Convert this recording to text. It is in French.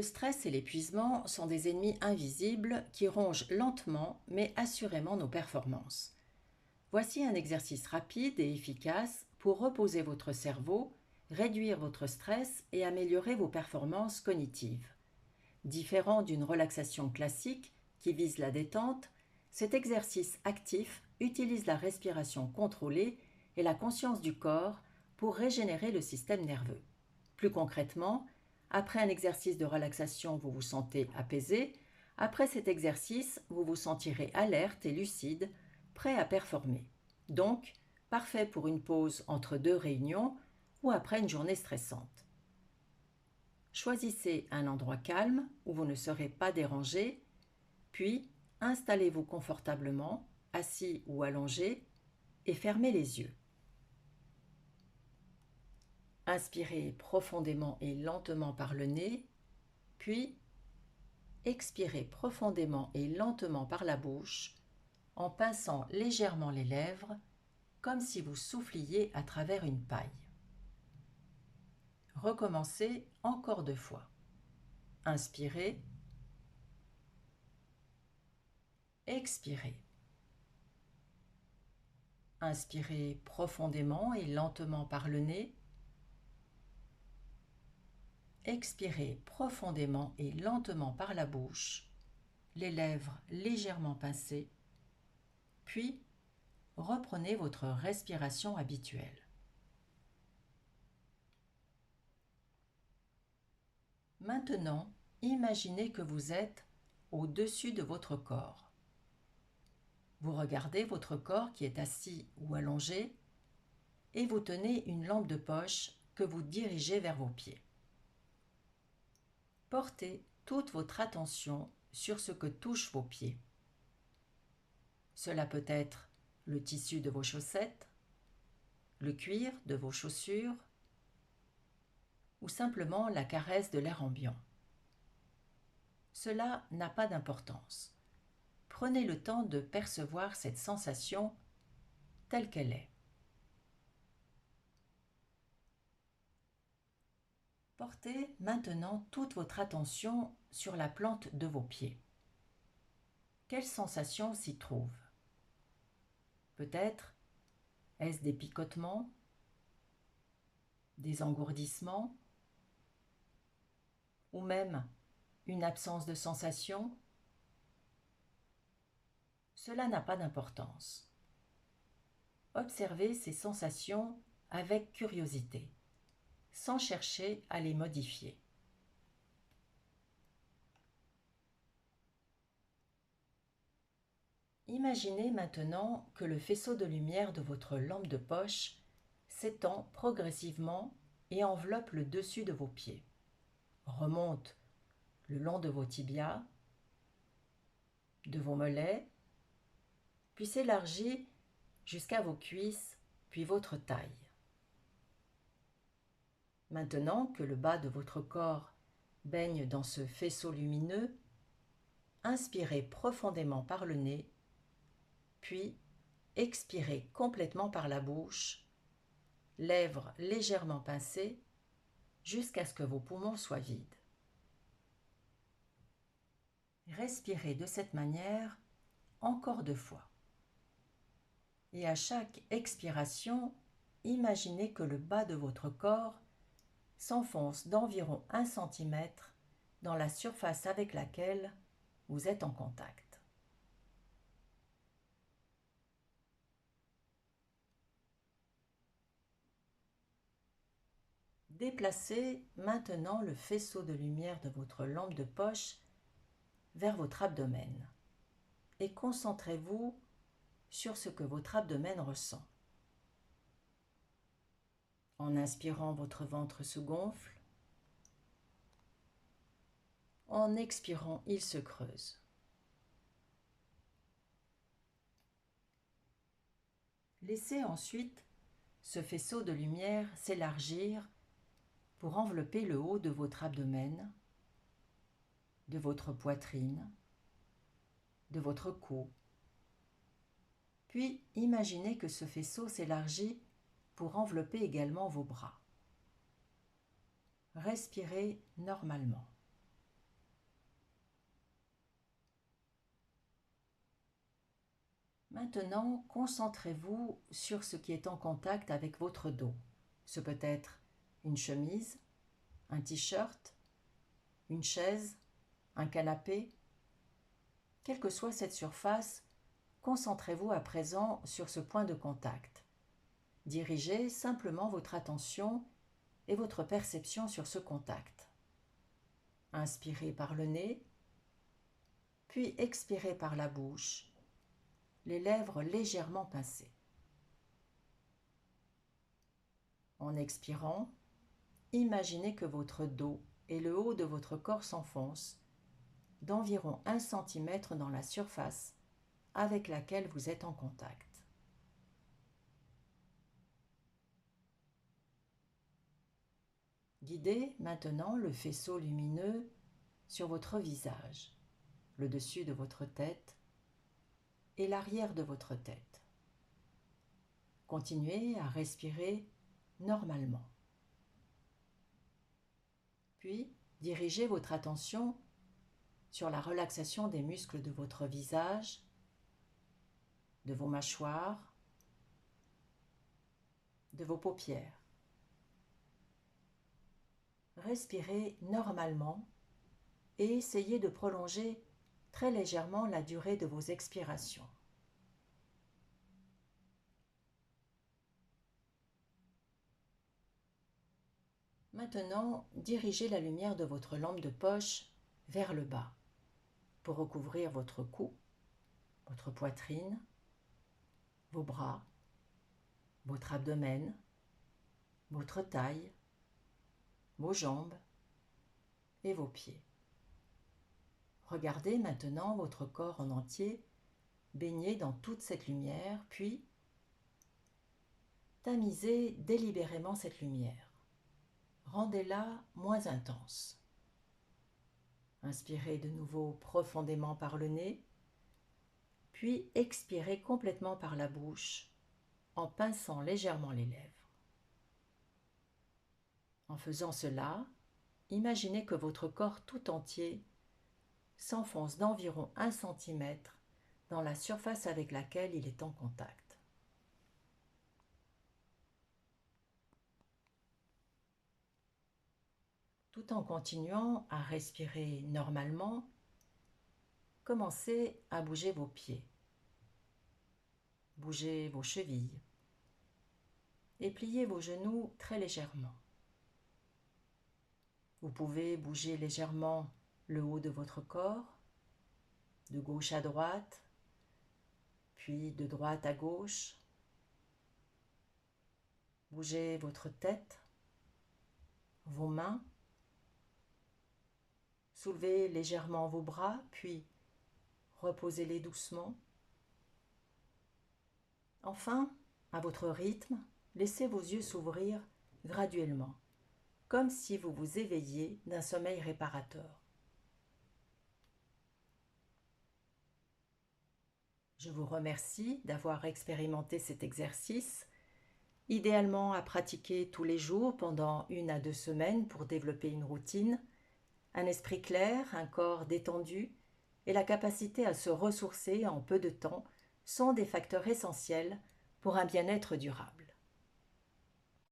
Le stress et l'épuisement sont des ennemis invisibles qui rongent lentement mais assurément nos performances. Voici un exercice rapide et efficace pour reposer votre cerveau, réduire votre stress et améliorer vos performances cognitives. Différent d'une relaxation classique qui vise la détente, cet exercice actif utilise la respiration contrôlée et la conscience du corps pour régénérer le système nerveux. Plus concrètement, après un exercice de relaxation, vous vous sentez apaisé. Après cet exercice, vous vous sentirez alerte et lucide, prêt à performer. Donc, parfait pour une pause entre deux réunions ou après une journée stressante. Choisissez un endroit calme où vous ne serez pas dérangé, puis installez-vous confortablement, assis ou allongé, et fermez les yeux. Inspirez profondément et lentement par le nez, puis expirez profondément et lentement par la bouche en pinçant légèrement les lèvres comme si vous souffliez à travers une paille. Recommencez encore 2 fois. Inspirez, expirez. Inspirez profondément et lentement par le nez. Expirez profondément et lentement par la bouche, les lèvres légèrement pincées, puis reprenez votre respiration habituelle. Maintenant, imaginez que vous êtes au-dessus de votre corps. Vous regardez votre corps qui est assis ou allongé et vous tenez une lampe de poche que vous dirigez vers vos pieds. Portez toute votre attention sur ce que touchent vos pieds. Cela peut être le tissu de vos chaussettes, le cuir de vos chaussures ou simplement la caresse de l'air ambiant. Cela n'a pas d'importance. Prenez le temps de percevoir cette sensation telle qu'elle est. Portez maintenant toute votre attention sur la plante de vos pieds. Quelle sensation s'y trouve? Peut-être est-ce des picotements, des engourdissements, ou même une absence de sensation? Cela n'a pas d'importance. Observez ces sensations avec curiosité, sans chercher à les modifier. Imaginez maintenant que le faisceau de lumière de votre lampe de poche s'étend progressivement et enveloppe le dessus de vos pieds, remonte le long de vos tibias, de vos mollets, puis s'élargit jusqu'à vos cuisses, puis votre taille. Maintenant que le bas de votre corps baigne dans ce faisceau lumineux, inspirez profondément par le nez, puis expirez complètement par la bouche, lèvres légèrement pincées, jusqu'à ce que vos poumons soient vides. Respirez de cette manière encore 2 fois. Et à chaque expiration, imaginez que le bas de votre corps s'enfonce d'environ 1 cm dans la surface avec laquelle vous êtes en contact. Déplacez maintenant le faisceau de lumière de votre lampe de poche vers votre abdomen et concentrez-vous sur ce que votre abdomen ressent. En inspirant, votre ventre se gonfle. En expirant, il se creuse. Laissez ensuite ce faisceau de lumière s'élargir pour envelopper le haut de votre abdomen, de votre poitrine, de votre cou. Puis imaginez que ce faisceau s'élargit pour envelopper également vos bras. Respirez normalement. Maintenant, concentrez-vous sur ce qui est en contact avec votre dos. Ce peut être une chemise, un t-shirt, une chaise, un canapé. Quelle que soit cette surface, concentrez-vous à présent sur ce point de contact. Dirigez simplement votre attention et votre perception sur ce contact. Inspirez par le nez, puis expirez par la bouche, les lèvres légèrement pincées. En expirant, imaginez que votre dos et le haut de votre corps s'enfoncent d'environ 1 cm dans la surface avec laquelle vous êtes en contact. Guidez maintenant le faisceau lumineux sur votre visage, le dessus de votre tête et l'arrière de votre tête. Continuez à respirer normalement. Puis, dirigez votre attention sur la relaxation des muscles de votre visage, de vos mâchoires, de vos paupières. Respirez normalement et essayez de prolonger très légèrement la durée de vos expirations. Maintenant, dirigez la lumière de votre lampe de poche vers le bas pour recouvrir votre cou, votre poitrine, vos bras, votre abdomen, votre taille, vos jambes et vos pieds. Regardez maintenant votre corps en entier baigné dans toute cette lumière, puis tamisez délibérément cette lumière. Rendez-la moins intense. Inspirez de nouveau profondément par le nez, puis expirez complètement par la bouche en pinçant légèrement les lèvres. En faisant cela, imaginez que votre corps tout entier s'enfonce d'environ 1 cm dans la surface avec laquelle il est en contact. Tout en continuant à respirer normalement, commencez à bouger vos pieds. Bougez vos chevilles et pliez vos genoux très légèrement. Vous pouvez bouger légèrement le haut de votre corps, de gauche à droite, puis de droite à gauche. Bougez votre tête, vos mains. Soulevez légèrement vos bras, puis reposez-les doucement. Enfin, à votre rythme, laissez vos yeux s'ouvrir graduellement, comme si vous vous éveilliez d'un sommeil réparateur. Je vous remercie d'avoir expérimenté cet exercice, idéalement à pratiquer tous les jours pendant 1 à 2 semaines pour développer une routine, un esprit clair, un corps détendu et la capacité à se ressourcer en peu de temps sont des facteurs essentiels pour un bien-être durable.